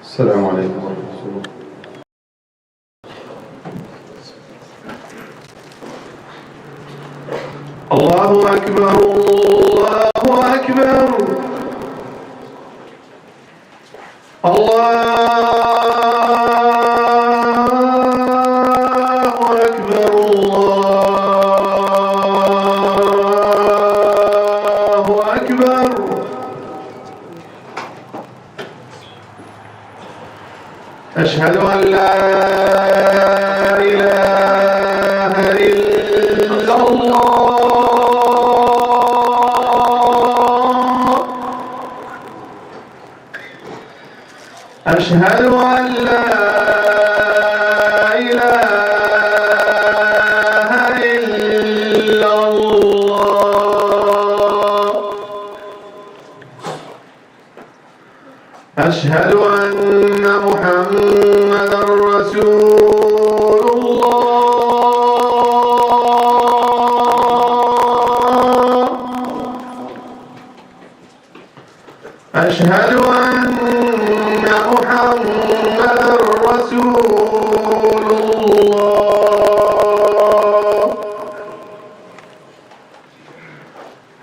السلام عليكم ورحمة الله. الله أكبر الله أكبر الله أكبر الله أكبر. أشهد أن لا إله إلا الله. أشهد أن لا إله إلا الله. أشهد أن محمدًا رسول الله. أشهد أن محمدًا رسول الله.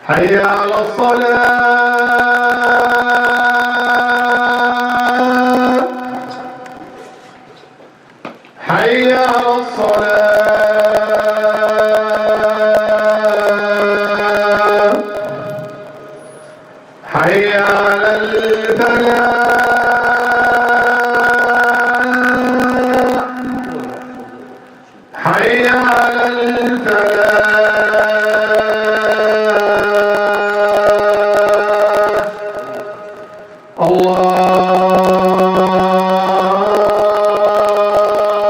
حي على الصلاة. حي على الصلاة. حي على الفلاح. حي على الفلاح.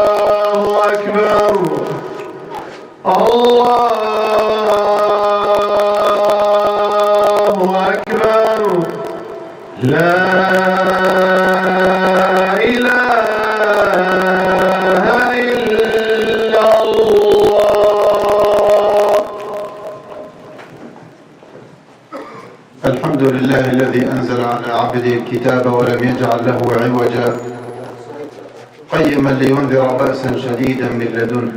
الله أكبر الله أكبر. لا إله إلا الله. الحمد لله الذي أنزل على عبده الكتاب ولم يجعل له عوجا قيما لينذر بأسا شديدا من لدنه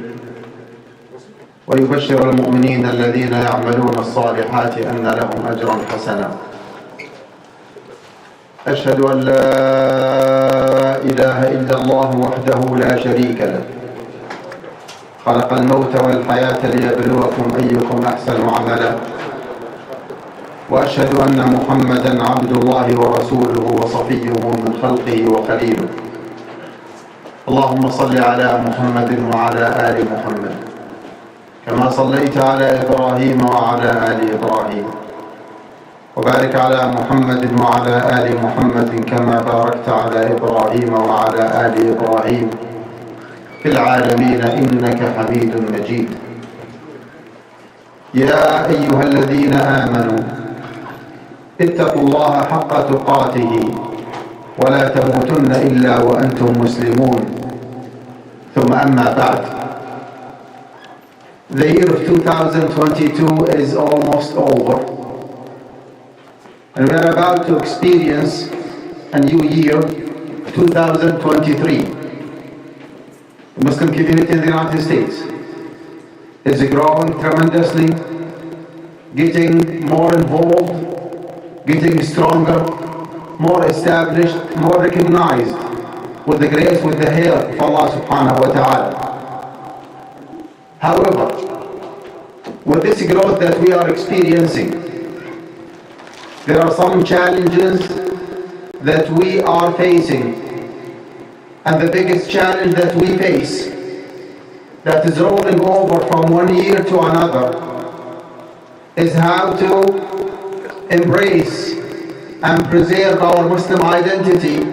ويبشر المؤمنين الذين يعملون الصالحات أن لهم أجرا حسنا. أشهد أن لا إله إلا الله وحده لا شريك له خلق الموت والحياة ليبلوكم أيكم أحسن عملا. وأشهد أن محمدًا عبد الله ورسوله وصفيه من خلقه وخليله. اللهم صل على محمد وعلى آل محمد كما صليت على إبراهيم وعلى آل إبراهيم، وبارك على محمد وعلى آل محمد كما باركت على إبراهيم وعلى آل إبراهيم في العالمين إنك حميد مجيد. يا أيها الذين آمنوا اتقوا الله حق تقاته ولا تموتن إلا وأنتم مسلمون. ثم أما بعد. The year of 2022 is almost over, and we are about to experience a new year, 2023. The Muslim community in the United States is growing tremendously, getting more involved, getting stronger, more established, more recognized with the grace, with the help of Allah subhanahu wa ta'ala. However, with this growth that we are experiencing, there are some challenges that we are facing, and the biggest challenge that we face that is rolling over from one year to another is how to embrace and preserve our Muslim identity,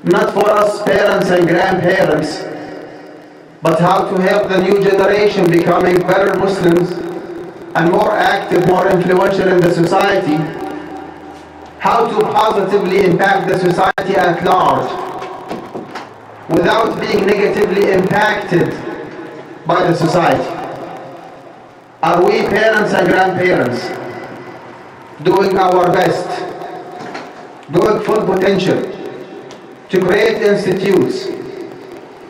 not for us parents and grandparents, but how to help the new generation becoming better Muslims and more active, more influential in the society, how to positively impact the society at large without being negatively impacted by the society. Are we parents and grandparents doing our best, going full potential, to create institutes,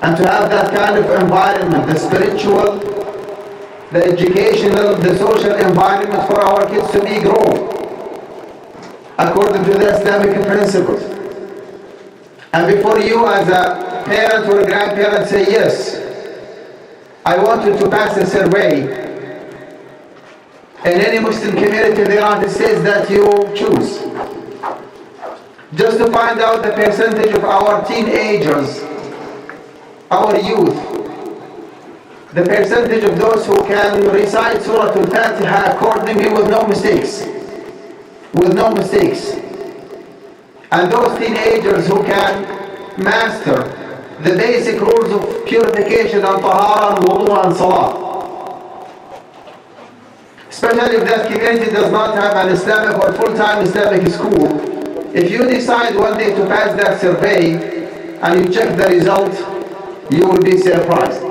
and to have that kind of environment, the spiritual, the educational, the social environment for our kids to be grown according to the Islamic principles. And before you as a parent or a grandparent say, yes, I want you to pass a survey in any Muslim community in the United States that you choose, just to find out the percentage of our teenagers, our youth, the percentage of those who can recite Surah Al-Fatiha accordingly with no mistakes. With no mistakes. And those teenagers who can master the basic rules of purification and tahara and wudu and salah. Especially if that community does not have an Islamic or full-time Islamic school. If you decide one day to pass that survey and you check the result, you will be surprised.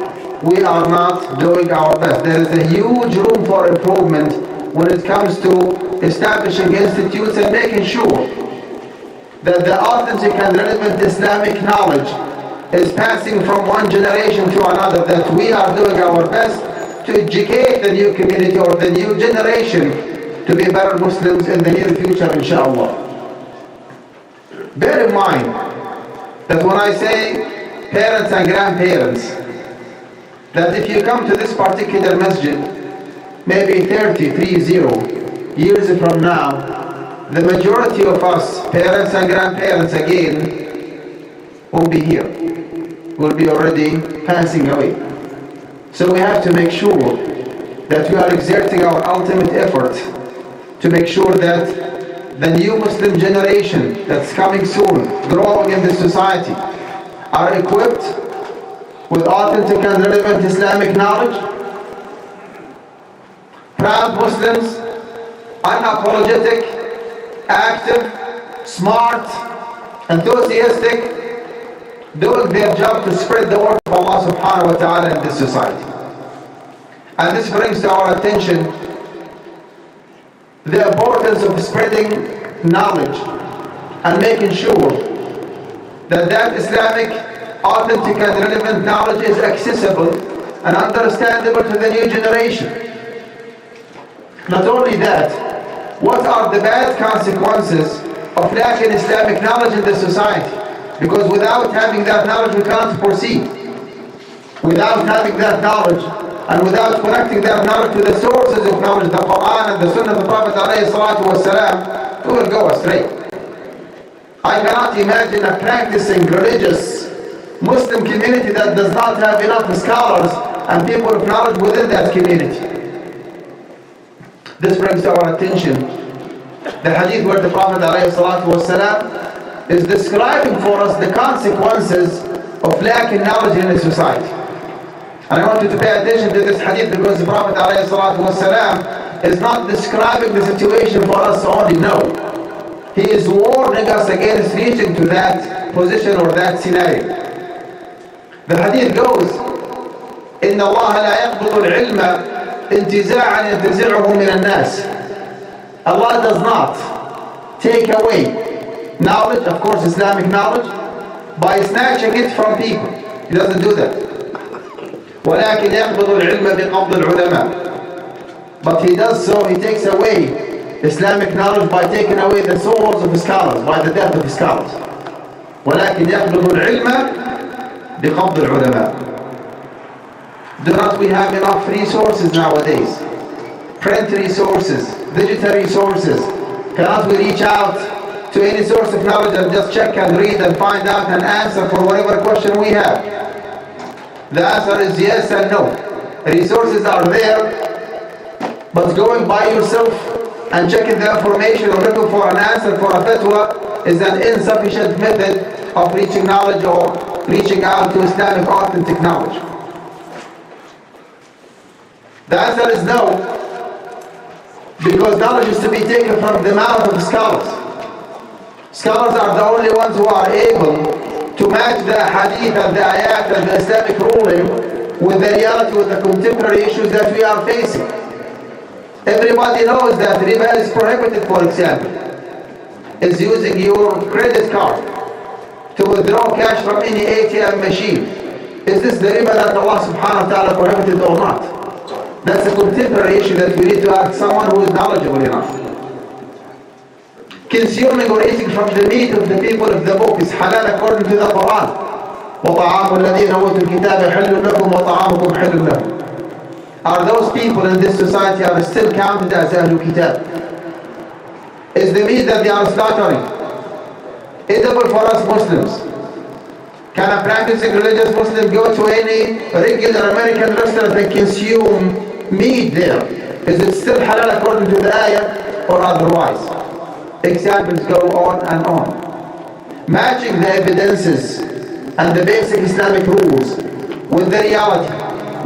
We are not doing our best. There is a huge room for improvement when it comes to establishing institutes and making sure that the authentic and relevant Islamic knowledge is passing from one generation to another, that we are doing our best to educate the new community or the new generation to be better Muslims in the near future, inshallah. Bear in mind that when I say parents and grandparents, that if you come to this particular masjid, maybe 30 years from now, the majority of us, parents and grandparents again, will be here, will be already passing away. So we have to make sure that we are exerting our ultimate effort to make sure that the new Muslim generation that's coming soon, growing in this society, are equipped with authentic and relevant Islamic knowledge, proud Muslims, unapologetic, active, smart, enthusiastic, doing their job to spread the word of Allah subhanahu wa ta'ala in this society. And this brings to our attention the importance of spreading knowledge and making sure that that Islamic authentic and relevant knowledge is accessible and understandable to the new generation. Not only that, what are the bad consequences of lacking Islamic knowledge in the society? Because without having that knowledge, we cannot proceed. Without having that knowledge, and without connecting that knowledge to the sources of knowledge, the Quran and the Sunnah of the Prophet ﷺ, we will go astray. I cannot imagine a practicing religious Muslim community that does not have enough scholars and people of knowledge within that community. This brings to our attention the hadith where the Prophet ﷺ is describing for us the consequences of lacking knowledge in a society. And I want you to pay attention to this hadith because the Prophet ﷺ is not describing the situation for us only, no. He is warning us against reaching to that position or that scenario. The hadith goes, إِنَّ اللَّهَ لَا يَقْبِضُ الْعِلْمَ انْتِزَاعًا يَنْتَزِعُهُ مِنَ النَّاسِ. Allah does not take away knowledge, of course Islamic knowledge, by snatching it from people. He doesn't do that. وَلَكِنْ يَقْبِضُ الْعِلْمَ بِقَبْضِ الْعُلَمَاءِ. But he does so, he takes away Islamic knowledge by taking away the souls of the scholars, by the death of the scholars. وَلَكِنْ يَقْبِضُ الْعِلْمَ بِقَبْضِ الْعُلَمَاءِ. Do not we have enough resources nowadays? Print resources, digital resources. Cannot we reach out to any source of knowledge and just check and read and find out an answer for whatever question we have? The answer is yes and no. Resources are there, but going by yourself and checking the information or looking for an answer for a fatwa is an insufficient method of reaching knowledge or reaching out to Islamic authentic knowledge. The answer is no, because knowledge is to be taken from the mouth of scholars. Scholars are the only ones who are able to match the hadith and the ayat and the Islamic ruling with the reality, with the contemporary issues that we are facing. Everybody knows that riba is prohibited, for example. is using your credit card to withdraw cash from any ATM machine. Is this the riba that Allah subhanahu wa ta'ala prohibited or not? That's a contemporary issue that we need to ask someone who is knowledgeable enough. Consuming or eating from the meat of the people of the book is halal according to the Quran. وَطَعَامُ الَّذِينَ أُوتُوا الْكِتَابَ حِلٌّ لَكُمْ وَطَعَامُكُمْ حِلٌّ لَهُمْ. Are those people in this society are still counted as Ahlul Kitab? Is the meat that they are slaughtering edible for us Muslims? Can a practicing religious Muslim go to any regular American restaurant and consume meat there? Is it still halal according to the ayah or otherwise? Examples go on and on. Matching the evidences and the basic Islamic rules with the reality,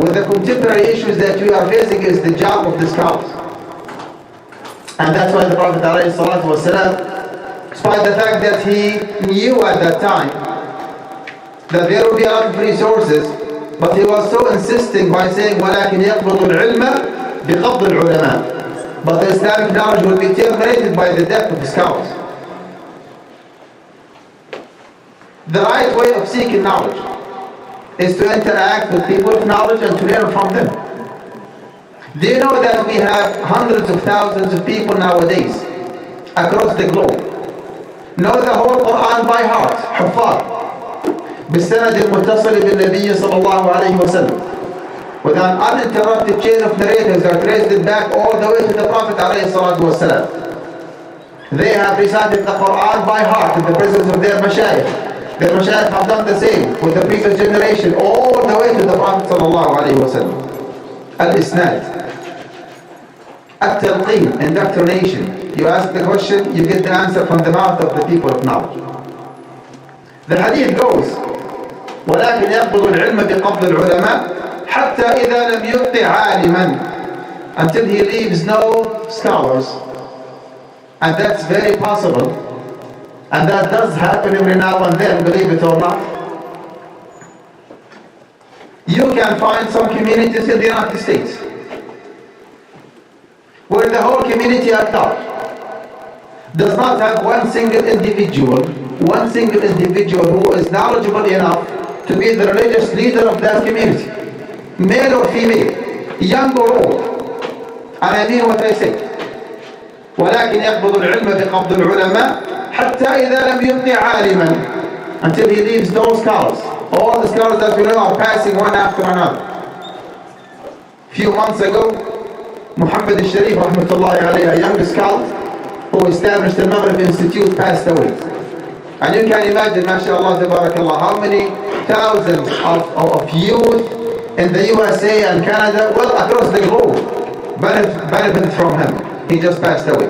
with the contemporary issues that we are facing is the job of the scholars. And that's why the Prophet ﷺ, despite the fact that he knew at that time that there would be a lot of resources, but he was so insisting by saying وَلَكِنْ يَقْبضُ الْعِلْمَ بِقَبْضِ الْعُلَمَاءِ. But the Islamic knowledge will be terminated by the death of the scholars. The right way of seeking knowledge is to interact with people of knowledge and to learn from them. Do you know that we have hundreds of thousands of people nowadays across the globe know the whole Quran by heart, حفاظ بالسند المتصل بالنبي صلى الله عليه وسلم, with an uninterrupted chain of narrators that traced it back all the way to the Prophet عليه الصلاة والسلام. They have recited the Quran by heart in the presence of their mashayikh. Their mashayikh have done the same with the previous generation all the way to the Prophet صلى الله عليه وسلم. Al-Isnad, At-Talqeen, indoctrination. You ask the question, you get the answer from the mouth of the people of knowledge. The hadith goes ولكن يقبض العلم بقبض العلماء حتى إذا لم يبق عالما, until he leaves no scholars. And that's very possible, and that does happen every now and then, believe it or not. You can find some communities in the United States where the whole community at large does not have one single individual who is knowledgeable enough to be the religious leader of that community, male or female, young or old. And I mean what I say. ولكن يقبض العلم بقبض العلماء حتى إذا لم يبق عالما, until he leaves those scholars. All the scholars that we know are passing one after another. Few months ago, Muhammad al-Sharif rahmatullahi alayhi, a young scholar who established the Maghrib Institute, passed away. And you can imagine, mashallah, tabarakallah, how many thousands of youth in the USA and Canada, well, across the globe, benefited from him. He just passed away.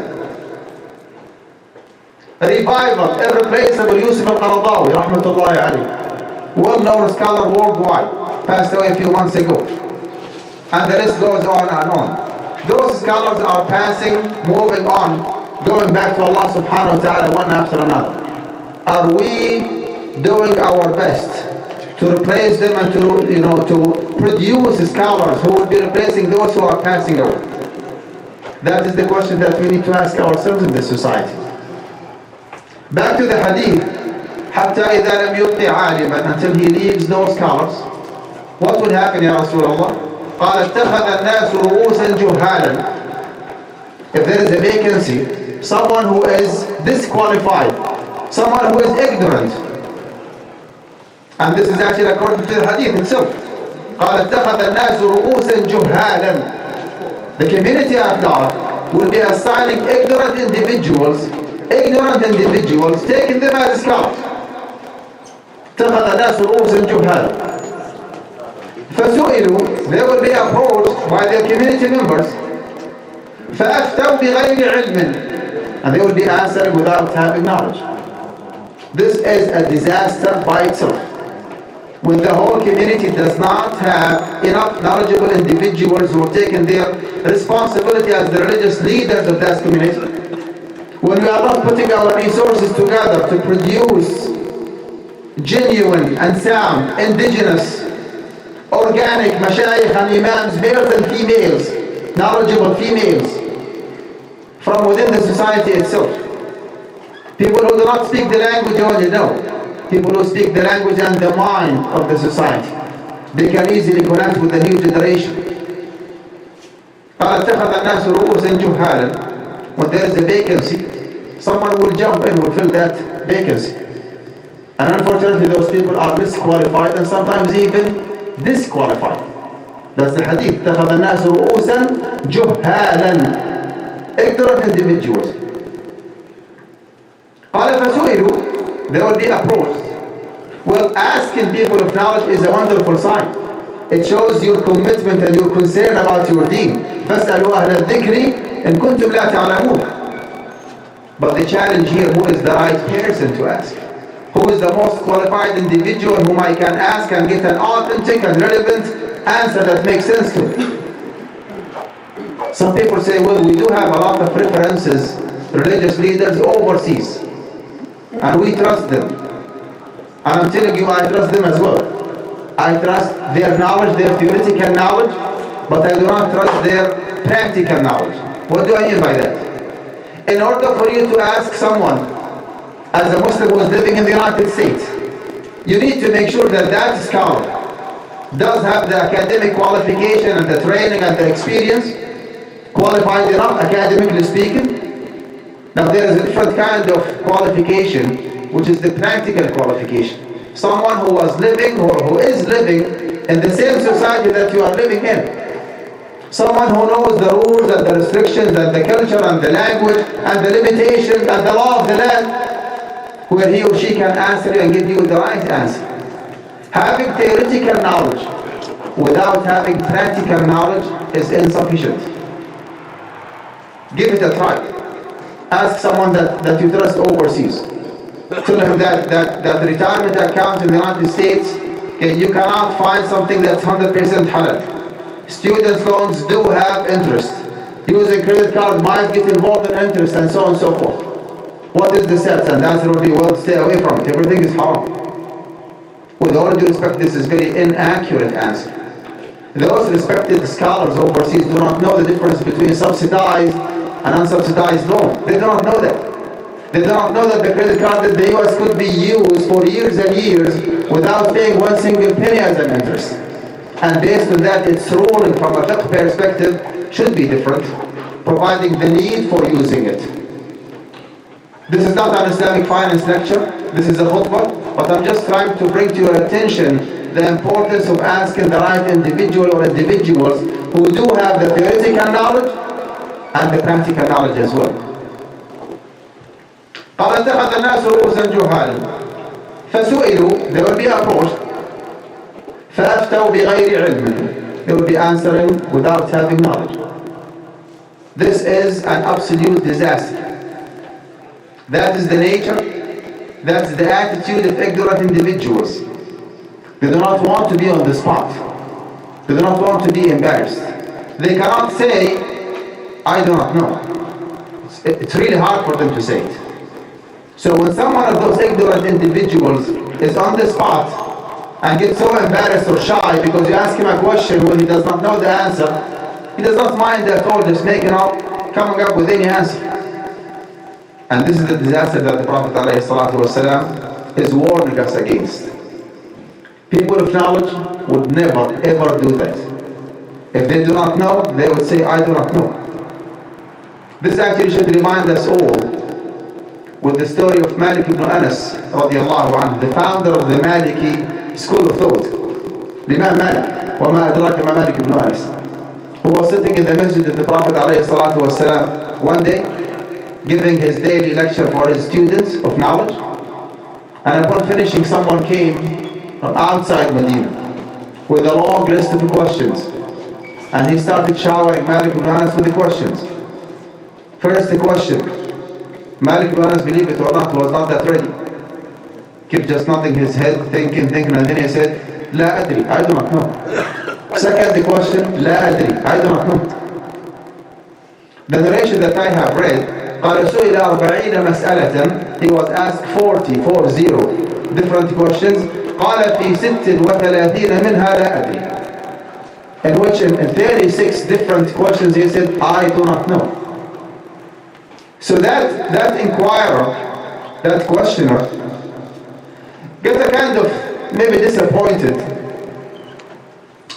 Revival, irreplaceable Yusuf al-Qaradawi, rahmatullahi alayhi, well-known scholar worldwide, passed away a few months ago. And the list goes on and on. Those scholars are passing, moving on, going back to Allah subhanahu wa ta'ala one after another. Are we doing our best to replace them and to produce scholars who will be replacing those who are passing away? That is the question that we need to ask ourselves in this society. Back to the hadith, حتى إذا لم يبق عالما, until he leaves no scholars. What will happen, Ya Rasulullah? قال اتخذ الناس رؤوسا جهالا. If there is a vacancy, someone who is disqualified, someone who is ignorant, and this is actually according to the hadith itself. قال اتخذ الناس رؤوسا جهالا. The community at large will be assigning ignorant individuals, taking them as scholars. اتخذ الناس رؤوسا جهالا. فسئلوا, they will be approached by their community members, فأفتوا بغير علم, and they will be answering without having knowledge. This is a disaster by itself. When the whole community does not have enough knowledgeable individuals who have taken their responsibility as the religious leaders of that community, when we are not putting our resources together to produce genuine and sound, indigenous, organic mashayikh and imams, males and females, knowledgeable females from within the society itself, People who do not speak the language only know. People who speak the language and the mind of the society. They can easily connect with the new generation. قال اتخذ الناس رؤوسا جهالا. When there is a vacancy, someone will jump in, will fill that vacancy. And unfortunately those people are disqualified and sometimes even disqualified. That's the hadith. اتخذ الناس رؤوسا جهالا. Ignorant individuals. قال فسئلوا. They will be approached. Well, asking people of knowledge is a wonderful sign. It shows your commitment and your concern about your deen. فاسألوا أهل الذكر إن كنتم لا تعلمون. But the challenge here, who is the right person to ask? Who is the most qualified individual whom I can ask and get an authentic and relevant answer that makes sense to me? Some people say, well, we do have a lot of references, religious leaders overseas, and we trust them. And I'm telling you, I trust them as well. I trust their knowledge, their theoretical knowledge, but I do not trust their practical knowledge. What do I mean by that? In order for you to ask someone, as a Muslim who is living in the United States, you need to make sure that that scholar does have the academic qualification and the training and the experience, qualified enough, academically speaking. Now there is a different kind of qualification, which is the practical qualification. Someone who was living or who is living in the same society that you are living in. Someone who knows the rules and the restrictions and the culture and the language and the limitations and the law of the land, where he or she can answer you and give you the right answer. Having theoretical knowledge without having practical knowledge is insufficient. Give it a try. Ask someone that you trust overseas. Tell him that retirement account in the United States, okay, you cannot find something that's 100% halal. Student loans do have interest. Using credit card might get involved in interest and so on and so forth. What is the steps? And the answer will be, well, stay away from it. Everything is haram. With all due respect, this is very inaccurate answer. Those respected scholars overseas do not know the difference between subsidized and unsubsidized loan. They do not know that. They do not know that the credit card in the US could be used for years and years without paying one single penny as an interest. And based on that, its ruling from a fiqh perspective should be different, providing the need for using it. This is not an Islamic finance lecture, this is a khutbah, but I'm just trying to bring to your attention the importance of asking the right individual or individuals who do have the theoretical knowledge and the practical knowledge as well. قال اتخذ الناس رؤوسا جهالا فسئلوا, they will be approached, فأفتوا بغير علم, they will be answering without having knowledge. This is an absolute disaster. That is the nature, that's the attitude of ignorant individuals. They do not want to be on the spot. They do not want to be embarrassed. They cannot say, I do not know. It's really hard for them to say it. So when someone of those ignorant individuals is on the spot and gets so embarrassed or shy because you ask him a question when he does not know the answer, he does not mind at all just coming up with any answer. And this is the disaster that the Prophet ﷺ is warning us against. People of knowledge would never ever do that. If they do not know, they would say, I do not know. This actually should remind us all with the story of Malik ibn Anas radiallahu anhu, the founder of the Maliki school of thought. Imam Malik, وَمَا أَدْرَاكَ مَا مَالِكُ ibn Anas, who was sitting in the masjid of the Prophet ﷺ one day, giving his daily lecture for his students of knowledge. And upon finishing, someone came from outside Medina with a long list of questions. And he started showering Malik ibn Anas with the questions. First the question, Malik ibn Anas, believe it or not, was not that ready. Kept just nodding his head, thinking, and then he said, لا أدري, I do not know. Second the question, لا أدري, I do not know. The narration that I have read, قال سئل 40 مسألة, he was asked 40 different questions. قال في 36 منها لا أدري, in which in 36 different questions he said, I do not know. So that inquirer that questioner get a kind of maybe disappointed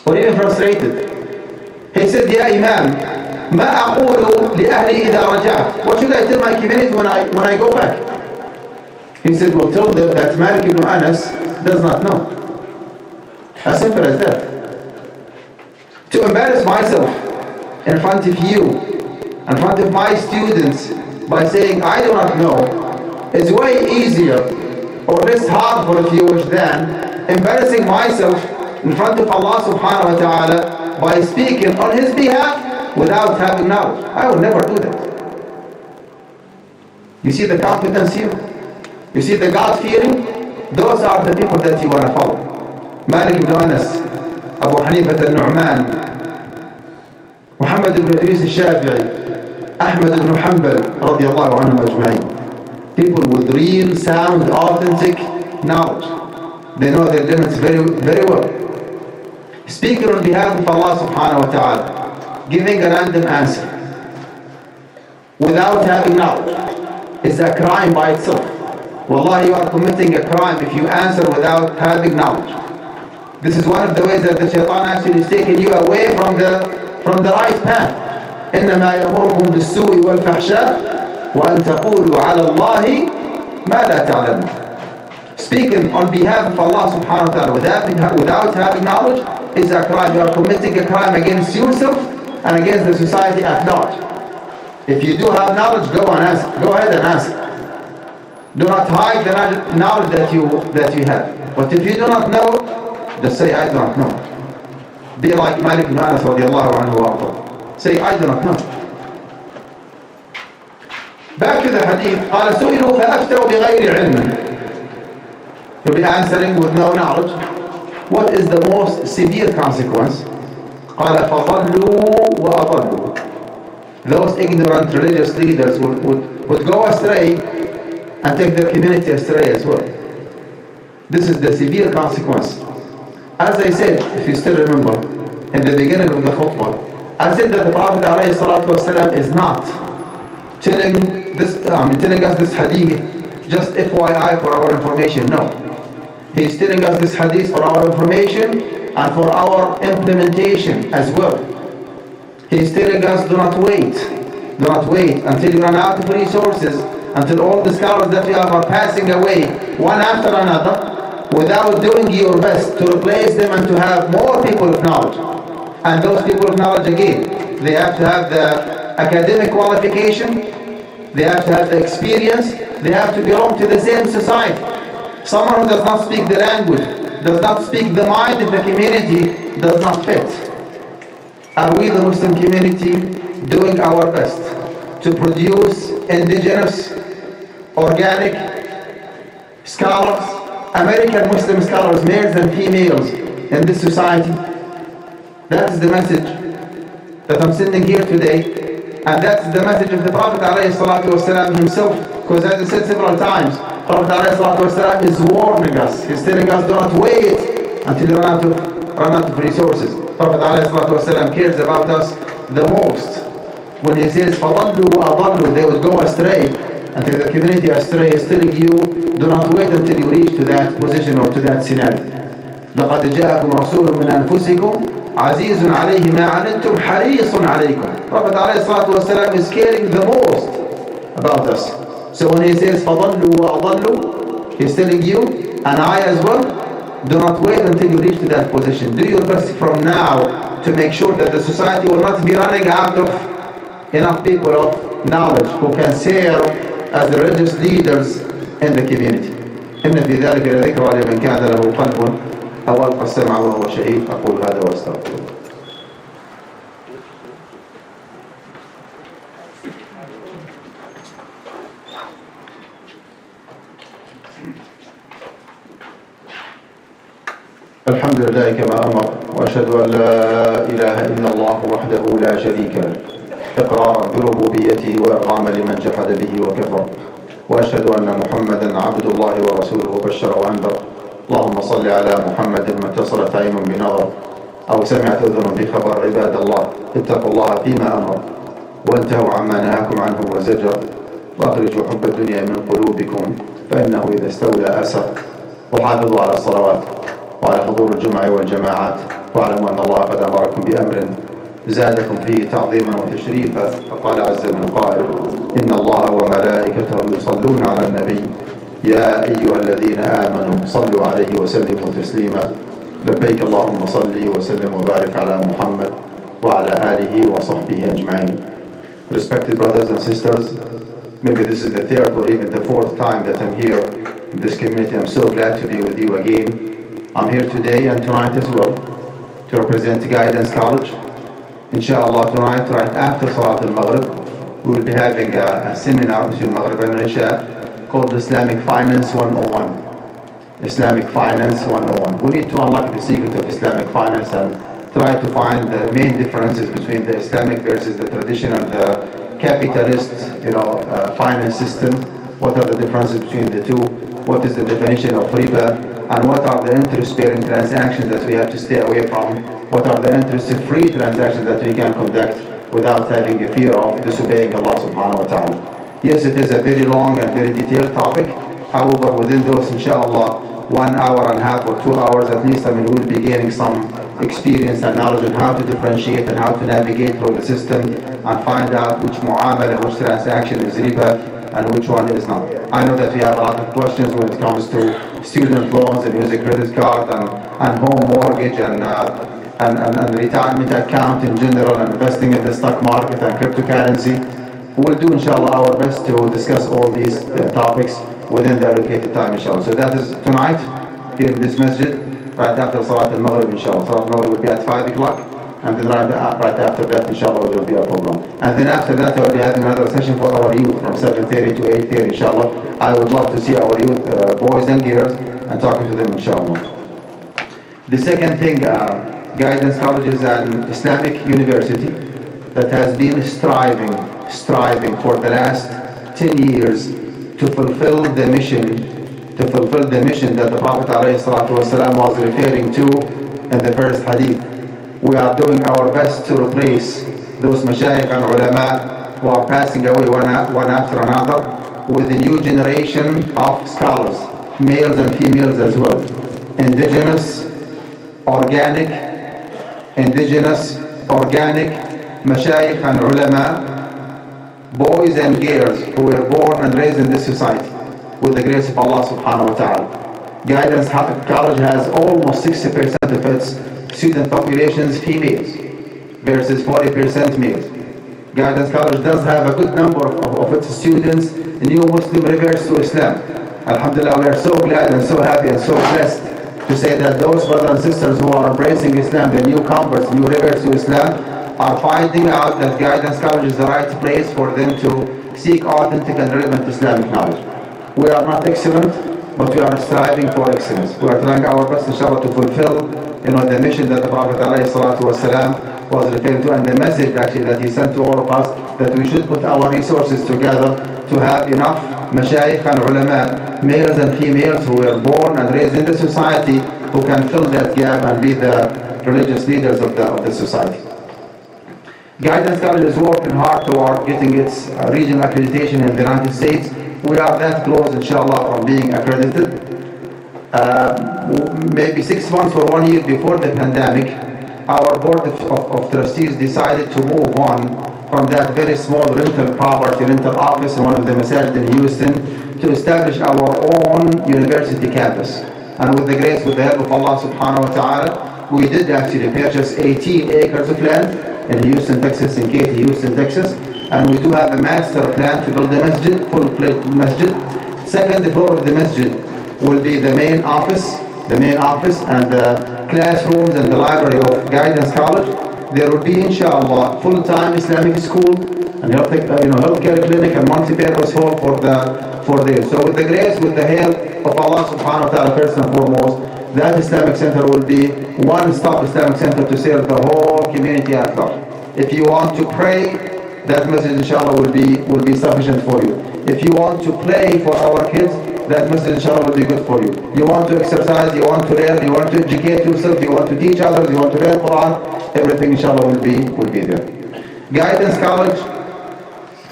or even frustrated. He said, "Ya Imam, ما أقول لأهلي إذا رجعت." What should I tell my community when I go back? He said, "Well, tell them that Malik ibn Anas does not know." As simple as that. To embarrass myself in front of you, in front of my students, by saying I do not know, is way easier or less hard for a Jewish than embarrassing myself in front of Allah subhanahu wa ta'ala by speaking on His behalf without having knowledge. I will never do that. You see the confidence here? You see the God-fearing? Those are the people that you want to follow. Malik ibn Anas, Abu Hanifa al-Nu'man, Muhammad ibn Idris al-Shafi'i, Ahmad ibn Hanbal, radiyallahu anhum ajma'in. People with real, sound, authentic knowledge. They know their limits very, very well. Speaking on behalf of Allah subhanahu wa ta'ala, giving a random answer without having knowledge is a crime by itself. Wallahi, you are committing a crime if you answer without having knowledge. This is one of the ways that the shaitan actually is taking you away from the right path. إنما يأمركم بالسوء والفحشاء وأن تقولوا على الله ما لا تعلمون. Speaking on behalf of Allah subhanahu wa ta'ala without having knowledge is a crime. You are committing a crime against yourself and against the society at large. If you do have knowledge, go ahead and ask. Do not hide the knowledge that you have. But if you do not know, just say, I do not know. Be like Malik ibn Anas radiallahu anhu wa arda. Say, I do not know. Back to the hadith. قال سئلوا فأفتوا بغير علم. You'll be answering with no knowledge. What is the most severe consequence? قال فضلوا وأضلوا. Those ignorant religious leaders would go astray and take their community astray as well. This is the severe consequence. As I said, if you still remember, in the beginning of the khutbah, I said that the Prophet ﷺ is not telling us this hadith just FYI for our information. No. He's telling us this hadith for our information and for our implementation as well. He's telling us, do not wait until you run out of resources, until all the scholars that you have are passing away one after another, without doing your best to replace them and to have more people of knowledge. And those people of knowledge, again, they have to have the academic qualification, they have to have the experience, they have to belong to the same society. Someone who does not speak the language, does not speak the mind of the community, does not fit. Are we, the Muslim community, doing our best to produce indigenous, organic scholars, American Muslim scholars, males and females in this society? That is the message that I'm sending here today, and that's the message of the Prophet ﷺ himself, because as I said several times, Prophet ﷺ is warning us. He's telling us, do not wait until you run out of resources. Prophet ﷺ cares about us the most. When he says, فَضَلُّوا وَأَضَلُّوا, they would go astray, until the community astray, is telling you, do not wait until you reach to that position or to that scenario. لَقَدْ جَاءَكُمْ رَسُولٌ مِّنْ أَنفُسِكُمْ عَزِيزٌ عَلَيْهِ مَا عَنِتُّمْ حَرِيصٌ عَلَيْكُمْ. Prophet ﷺ is caring the most about us. So when he says, فَضَلُّوا وَأَضَلُّوا, he's telling you, and I as well, do not wait until you reach to that position. Do your best from now to make sure that the society will not be running out of enough people of knowledge who can serve as the religious leaders in the community. إن في ذلك لذكرى لمن كان له قلب أو ألقى السمع وهو شهيد. أقول هذا وأستغفر الله. الحمد لله كما أمر، وأشهد أن لا إله إلا الله وحده لا شريك له، إقرارا بربوبيته وإرغاما لمن جحد به وكفر، وأشهد أن محمدا عبد الله ورسوله بشر وأنذر. اللهم صل على محمد ما اتصلت عين بنظر أو سمعت أذن بخبر. عباد الله، اتقوا الله فيما أمر وانتهوا عما نهاكم عنه وزجر. وأخرجوا حب الدنيا من قلوبكم فإنه إذا استولى أسر. وحافظوا على الصلوات وعلى حضور الجمع والجماعات، واعلموا أن الله قد أمركم بأمر زادكم فيه تعظيما وتشريفا، فقال عز من قائل: إن الله وملائكته يصلون على النبي يا أيها الذين آمنوا صلوا عليه وسلموا تسليما. لبيك اللهم صل وسلم وبارك على محمد وعلى آله وصحبه أجمعين. Respected brothers and sisters, maybe this is the third or even the fourth time that I'm here in this community. I'm so glad to be with you again. I'm here today and tonight as well to represent Guidance College. Inshallah, tonight, right after Salat al-Maghrib, we will be having a seminar between Maghrib and Isha called Islamic Finance 101. Islamic Finance 101. We need to unlock the secret of Islamic finance and try to find the main differences between the Islamic versus the traditional, the capitalist, finance system. What are the differences between the two? What is the definition of riba? And what are the interest-bearing transactions that we have to stay away from? What are the interest-free transactions that we can conduct without having a fear of disobeying Allah subhanahu wa ta'ala? Yes, it is a very long and very detailed topic. However, within those, inshallah, 1 hour and a half or 2 hours at least, we'll be gaining some experience and knowledge on how to differentiate and how to navigate through the system and find out which mu'amala, which transaction is riba and which one is not. I know that we have a lot of questions when it comes to student loans and using credit card and home mortgage and retirement account in general and investing in the stock market and cryptocurrency. We'll do, inshallah, our best to discuss all these topics within the allocated time, inshallah. So that is tonight here in this masjid, right after Salat al-Maghrib, inshallah. Salat al-Maghrib will be at 5 o'clock, and then right after that, inshallah, there will be a program. And then after that, we'll be having another session for our youth from 7:30 to 8:30, inshallah. I would love to see our youth, boys and girls, and talking to them, inshallah. The second thing, Guidance College is an Islamic university that has been striving for the last 10 years to fulfill the mission that the Prophet ﷺ was referring to in the first hadith. We are doing our best to replace those mashayikh and ulama who are passing away one after another with a new generation of scholars, males and females as well. Indigenous, organic, mashayikh and ulama, boys and girls who were born and raised in this society with the grace of Allah subhanahu wa ta'ala. Guidance College has almost 60% of its student populations females versus 40% males. Guidance College does have a good number of its students new Muslim reverts to Islam. Alhamdulillah, we are so glad and so happy and so blessed to say that those brothers and sisters who are embracing Islam, the new converts, new reverts to Islam, are finding out that Guidance College is the right place for them to seek authentic and relevant Islamic knowledge. We are not excellent, but we are striving for excellence. We are trying our best, inshallah, to fulfill the mission that the Prophet ﷺ was referring to, and the message actually that he sent to all of us, that we should put our resources together to have enough mashayikh and ulama, males and females who were born and raised in the society, who can fill that gap and be the religious leaders of the society. Guidance College is working hard toward getting its regional accreditation in the United States. We are that close, inshallah, from being accredited. Maybe 6 months or 1 year before the pandemic, our board of trustees decided to move on from that very small rental office in one of the masajid in Houston to establish our own university campus. And with the grace, with the help of Allah subhanahu wa ta'ala, we did actually purchase 18 acres of land in Houston, Texas, in Katy, Houston, Texas. And we do have a master plan to build a masjid, full-fledged masjid. Second floor of the masjid will be the main office and the classrooms and the library of Guidance College. There will be, inshallah, full-time Islamic school and healthcare clinic and multi-purpose hall for this. So with the grace, with the help of Allah subhanahu wa ta'ala, first and foremost, that Islamic center will be one-stop Islamic center to serve the whole community at large. If you want to pray, that masjid, inshallah, will be sufficient for you. If you want to play for our kids, that masjid, inshallah, will be good for you. You want to exercise, you want to learn, you want to educate yourself, you want to teach others, you want to learn Quran, everything, inshallah, will be there. Guidance College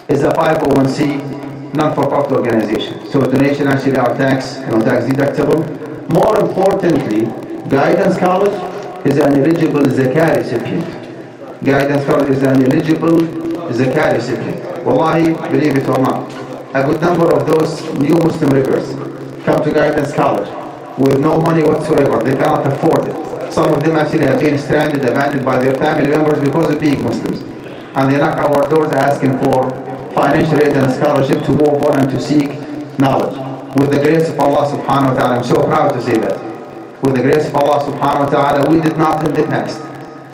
is a 501c non-for-profit organization. So donation actually are tax deductible. More importantly, Guidance College is an eligible Zakat recipient. Guidance College is an eligible Zakat recipient. Wallahi, believe it or not, a good number of those new Muslim readers come to Guidance College with no money whatsoever. They cannot afford it. Some of them actually have been stranded, abandoned by their family members because of being Muslims. And they knock our doors asking for financial aid and scholarship to move on and to seek knowledge. With the grace of Allah subhanahu wa ta'ala, I'm so proud to say that. With the grace of Allah subhanahu wa ta'ala, we did not in the past,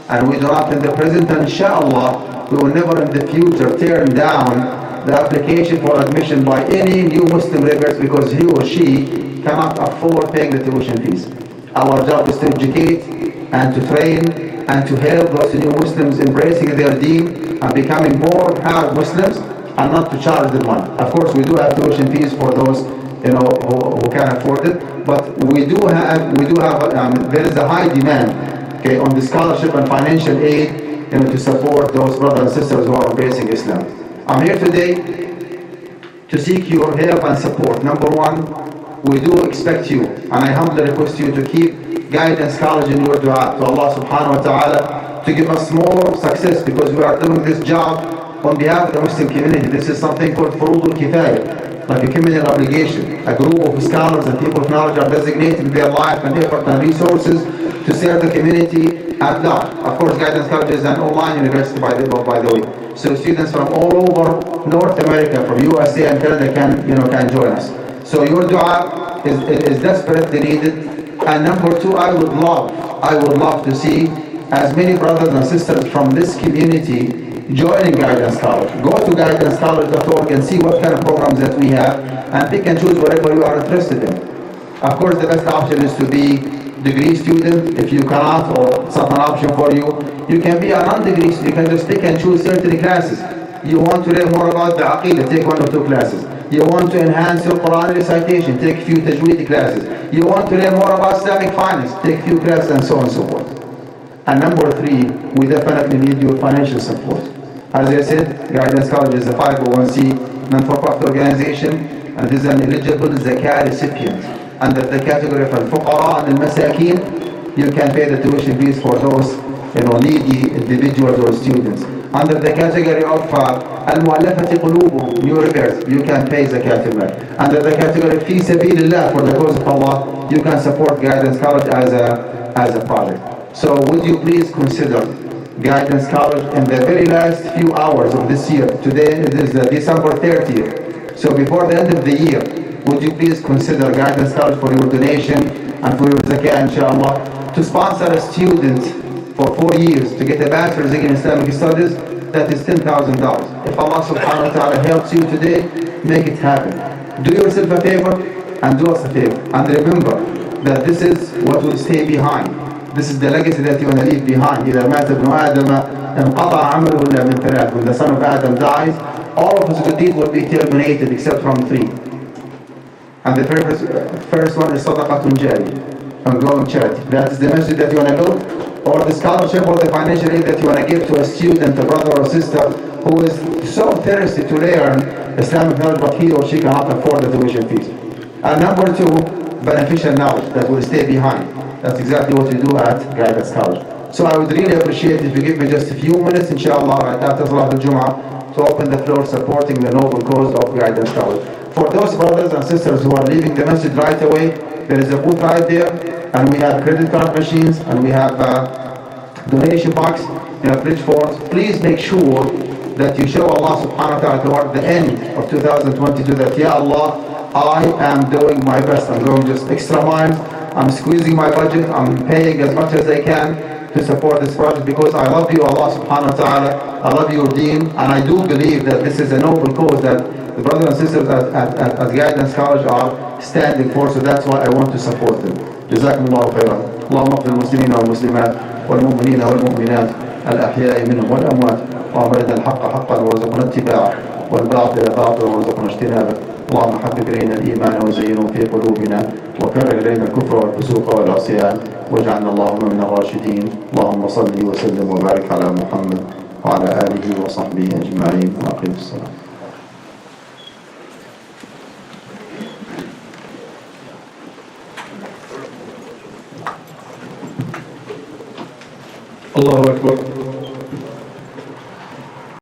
and we do not in the present, and inshallah, we will never in the future turn down the application for admission by any new Muslim reverts because he or she cannot afford paying the tuition fees. Our job is to educate and to train and to help those new Muslims embracing their deen and becoming more proud Muslims, and not to charge them money. Of course, we do have tuition fees for those who can afford it, but there is a high demand, okay, on the scholarship and financial aid, to support those brothers and sisters who are embracing Islam. I'm here today to seek your help and support. Number one, we do expect you, and I humbly request you to keep Guidance College in your dua to Allah subhanahu wa ta'ala to give us more success, because we are doing this job on behalf of the Muslim community. This is something called Furudul Kifaya, like a communal obligation. A group of scholars and people of knowledge are designating their life and effort and resources to serve the community at large. Of course, Guidance College is an online university, by the way. So students from all over North America, from USA and Canada can join us. So your dua is desperately needed. And number two, I would love to see as many brothers and sisters from this community joining Guidance College. Go to guidancecollege.org and see what kind of programs that we have, and pick and choose whatever you are interested in. Of course, the best option is to be degree student. If you cannot, or it's not an option for you, you can be a non-degree student. You can just pick and choose certain classes. You want to learn more about the Aqidah, take one or two classes. You want to enhance your Quran recitation, take a few Tajweed classes. You want to learn more about Islamic finance, take a few classes, and so on and so forth. And number three, we definitely need your financial support. As I said, Guidance College is a 501c non-for-profit organization, and it is an eligible Zakat recipient. Under the category of al-fuqara and al-masakin, you can pay the tuition fees for those needy individuals or students. Under the category of al-mu'allafati qulubuhum, new reverts, you can pay zakat al-mal. Under the category of fi sabilillah, for the cause of Allah, you can support Guidance College as a project. So would you please consider Guidance College in the very last few hours of this year? Today it is December 30th. So before the end of the year, would you please consider Guidance College for your donation and for your zakah, inshallah, to sponsor a student for 4 years to get a bachelor's degree in Islamic studies? That is $10,000. If Allah subhanahu wa ta'ala helps you today, make it happen. Do yourself a favor and do us a favor. And remember that this is what will stay behind. This is the legacy that you want to leave behind. إذا مات ابن آدم انقطع عمله إلا من ثلاث. When the son of Adam dies, all of his good deeds will be terminated except from three. And the first one is sadaqatun jariyah, ongoing charity. That is the message that you want to build, or the scholarship or the financial aid that you want to give to a student, a brother or sister who is so thirsty to learn Islamic knowledge, but he or she cannot afford the tuition fees. And number two, beneficial knowledge that will stay behind. That's exactly what we do at Guidance College. So I would really appreciate if you give me just a few minutes, inshallah, right after Salat al-Jum'ah, to open the floor supporting the noble cause of Guidance College. For those brothers and sisters who are leaving the message right away, there is a booth right there, and we have credit card machines, and we have donation box, bridge forms. Please make sure that you show Allah subhanahu wa ta'ala toward the end of 2022 that, Ya Allah, I am doing my best. I'm going just extra miles. I'm squeezing my budget. I'm paying as much as I can to support this project because I love you, Allah subhanahu wa ta'ala. I love your deen, and I do believe that this is a noble cause that the brothers and sisters at Guidance College are standing for, so that's why I want to support them. جزاكم الله خيرا. اللهم اغفر للمسلمين والمسلمات والمؤمنين والمؤمنات الأحياء منهم والأموات، اللهم أرنا الحق حقا وارزقنا اتباعه والباطل باطلا وارزقنا اجتنابه. اللهم حبب إلينا الإيمان وزينه في قلوبنا وكره إلينا الكفر والفسوق والعصيان واجعلنا اللهم من الراشدين. اللهم صل وسلم وبارك على محمد وعلى آله وصحبه أجمعين وأقم الصلاة. Allahu Akbar.